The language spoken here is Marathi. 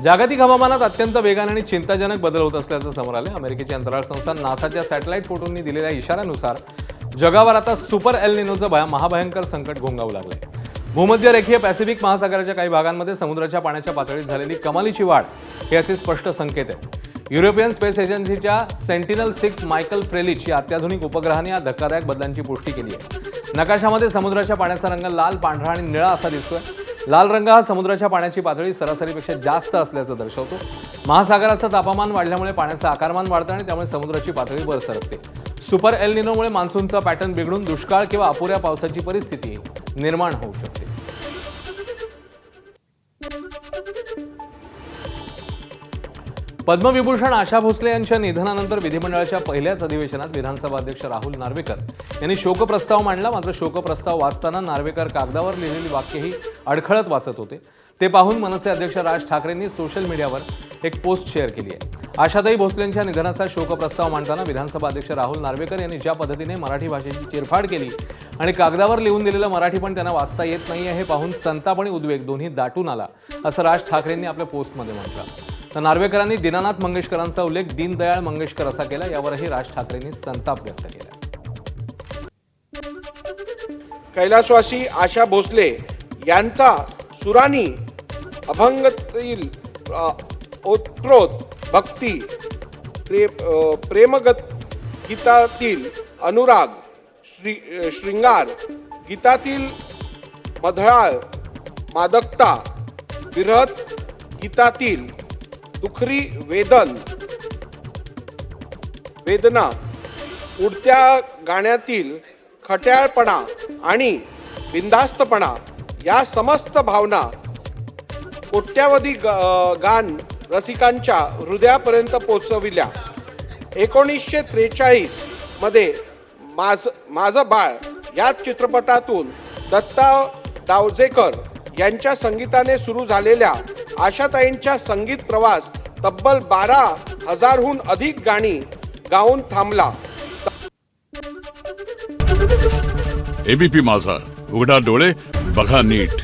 जागतिक हवामानात अत्यंत वेगाने आणि चिंताजनक बदल होत असल्याचं समोर आलं। अमेरिकेची अंतराळ संस्था नासाच्या सॅटेलाइट फोटोंनी दिलेल्या इशाऱ्यानुसार जगावर आता सुपर एल निनोचं महाभयंकर संकट घोंगावू लागलंय। भूमध्य रेखीय पॅसिफिक महासागराच्या काही भागांमध्ये समुद्राच्या पाण्याच्या पातळीत झालेली कमालीची वाढ याचे स्पष्ट संकेत आहेत। युरोपियन स्पेस एजन्सीच्या सेंटिनल-6 मायकल फ्रेलिच या अत्याधुनिक उपग्रहाने या धक्कादायक बदलांची पुष्टी केली आहे। नकाशामध्ये समुद्राच्या पाण्याचा रंग लाल, पांढरा आणि निळा असा दिसतोय। लाल रंग हा समुद्राच्या पाण्याची पातळी सरासरीपेक्षा जास्त असल्याचं दर्शवतो। महासागराचं तापमान वाढल्यामुळे पाण्याचं आकारमान वाढतं आणि त्यामुळे समुद्राची पातळी वर सरकते। सुपर एल निनोमुळे मान्सूनचा पॅटर्न बिघडून दुष्काळ किंवा अपुऱ्या पावसाची परिस्थिती निर्माण होऊ शकते। पद्मविभूषण आशा भोसले यांच्या निधनानंतर विधिमंडळाच्या पहिल्याच अधिवेशनात विधानसभा अध्यक्ष राहुल नार्वेकर यांनी शोकप्रस्ताव मांडला। मात्र शोकप्रस्ताव वाचताना नार्वेकर कागदावर लिहिलेली वाक्यही अडखळत वाचत होते। ते पाहून मनसे अध्यक्ष राज ठाकरेंनी सोशल मीडियावर एक पोस्ट शेअर केली आहे। आशाताई भोसलेंच्या निधनाचा शोकप्रस्ताव मांडताना विधानसभा अध्यक्ष राहुल नार्वेकर यांनी ज्या पद्धतीने मराठी भाषेची चिरफाड केली आणि कागदावर लिहून दिलेलं मराठी पण त्यांना वाचता येत नाहीये हे पाहून संताप आणि उद्वेग दोन्ही दाटून आला, असं राज ठाकरेंनी आपल्या पोस्टमध्ये म्हटलं। तर नार्वेकरांनी दीनानाथ मंगेशकरांचा उल्लेख दीनदयाळ मंगेशकर असा केला, यावरही राज ठाकरेंनी संताप व्यक्त केला। कैलासवासी आशा भोसले यांचा सुरानी अभंगातील ओतप्रोत भक्ती, प्रेमगत गीतातील अनुराग, श्रृंगार गीतातील मधुराळ मादकता, विरह गीतातील दुखरी वेदना, उडत्या गाण्यातील खट्याळपणा आणि बिनधास्तपणा या समस्त भावना कोट्यावधी गान रसिकांच्या हृदयापर्यंत पोहोचविल्या। 1943 मध्ये माझं बाळ या चित्रपटातून दत्ता डावजेकर यांच्या संगीताने सुरू झालेल्या आशाताईंचा संगीत प्रवास तब्बल 12,000हून अधिक गाणी गाऊन थांबला। एबीपी माझा, उघडा डोळे बघा नीट।